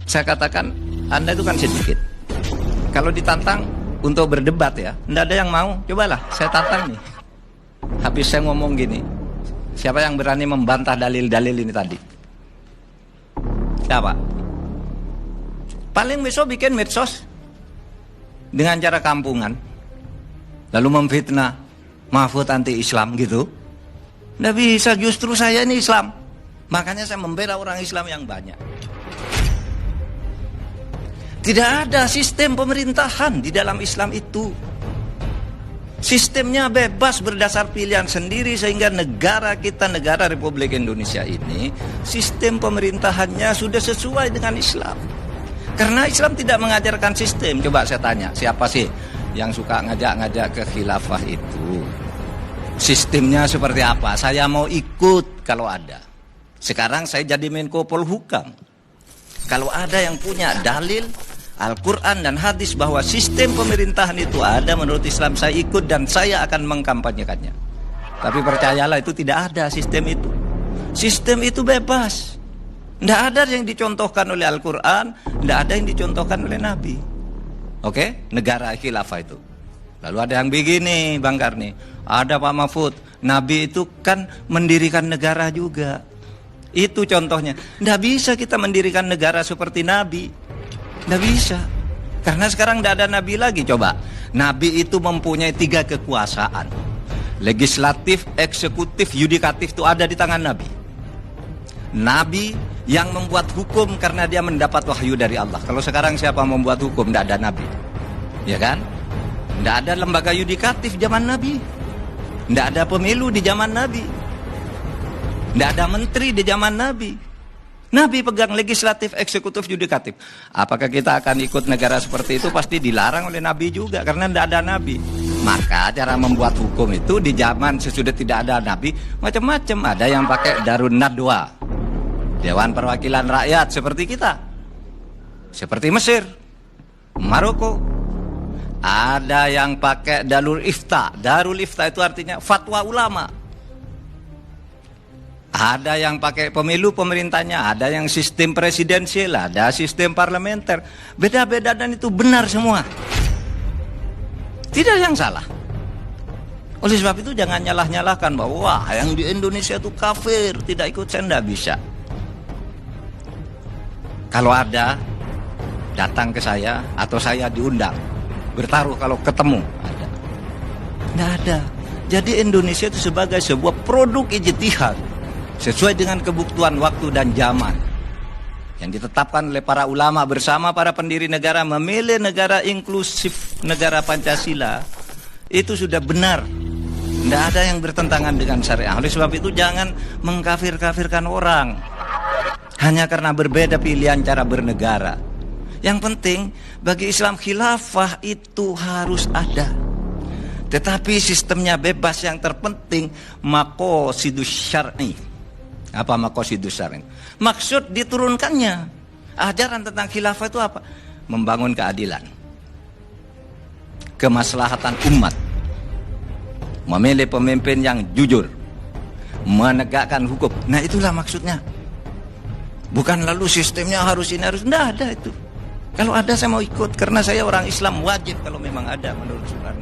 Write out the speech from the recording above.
Saya katakan, Anda itu kan sedikit. Kalau ditantang untuk berdebat ya, tidak ada yang mau. Cobalah, saya tantang nih. Habis saya ngomong gini, siapa yang berani membantah dalil-dalil ini tadi? Siapa? Paling besok bikin medsos dengan cara kampungan, lalu memfitnah Mahfud anti-Islam gitu. Nggak bisa, justru saya ini Islam. Makanya saya membela orang Islam yang banyak. Tidak ada sistem pemerintahan di dalam Islam itu. Sistemnya bebas berdasar pilihan sendiri, sehingga negara kita, negara Republik Indonesia ini, sistem pemerintahannya sudah sesuai dengan Islam. Karena Islam tidak mengajarkan sistem. Coba saya tanya, siapa sih yang suka ngajak-ngajak ke khilafah itu? Sistemnya seperti apa? Saya mau ikut kalau ada. Sekarang saya jadi Menko Polhukam. Kalau ada yang punya dalil Al-Quran dan hadis bahwa sistem pemerintahan itu ada menurut Islam, saya ikut dan saya akan mengkampanyekannya. Tapi percayalah, itu tidak ada sistem itu. Sistem itu bebas. Tidak ada yang dicontohkan oleh Al-Quran, tidak ada yang dicontohkan oleh Nabi. Oke? Negara khilafah itu. Lalu ada yang begini, Bang Karni. Ada Pak Mahfud, Nabi itu kan mendirikan negara juga. Itu contohnya. Tidak bisa kita mendirikan negara seperti Nabi. Tidak bisa. Karena sekarang tidak ada Nabi lagi. Coba, Nabi itu mempunyai 3 kekuasaan. Legislatif, eksekutif, yudikatif itu ada di tangan Nabi. Nabi yang membuat hukum karena dia mendapat wahyu dari Allah. Kalau sekarang siapa membuat hukum? Tidak ada Nabi. Ya kan? Tidak ada lembaga yudikatif zaman Nabi. Tidak ada pemilu di zaman Nabi. Tidak ada menteri di zaman Nabi. Nabi pegang legislatif, eksekutif, yudikatif. Apakah kita akan ikut negara seperti itu? Pasti dilarang oleh Nabi juga, karena tidak ada Nabi. Maka cara membuat hukum itu di zaman sesudah tidak ada Nabi, macam-macam. Ada yang pakai Darun Nadwa, Dewan Perwakilan Rakyat seperti kita, seperti Mesir, Maroko. Ada yang pakai Darul Ifta. Darul Ifta itu artinya fatwa ulama. Ada yang pakai pemilu pemerintahnya, ada yang sistem presidensial, ada sistem parlementer. Beda-beda dan itu benar semua. Tidak yang salah. Oleh sebab itu jangan nyalah-nyalahkan bahwa wah, yang di Indonesia itu kafir, tidak ikut, saya tidak bisa. Kalau ada, datang ke saya atau saya diundang. Bertaruh kalau ketemu, ada. Tidak ada. Jadi Indonesia itu sebagai sebuah produk ijtihad sesuai dengan kebutuhan waktu dan zaman yang ditetapkan oleh para ulama bersama para pendiri negara, memilih negara inklusif, negara Pancasila. Itu sudah benar. Tidak ada yang bertentangan dengan syariah. Oleh sebab itu jangan mengkafir-kafirkan orang hanya karena berbeda pilihan cara bernegara. Yang penting bagi Islam khilafah itu harus ada. Tetapi sistemnya bebas. Yang terpenting maqasidus syar'i. Apa maqasidus syar'i? Maksud diturunkannya ajaran tentang khilafah itu apa? Membangun keadilan, kemaslahatan umat, memilih pemimpin yang jujur, menegakkan hukum. Nah itulah maksudnya. Bukan lalu sistemnya harus ini harus. Tidak ada itu. Kalau ada saya mau ikut, karena saya orang Islam, wajib kalau memang ada menurut Soekarno.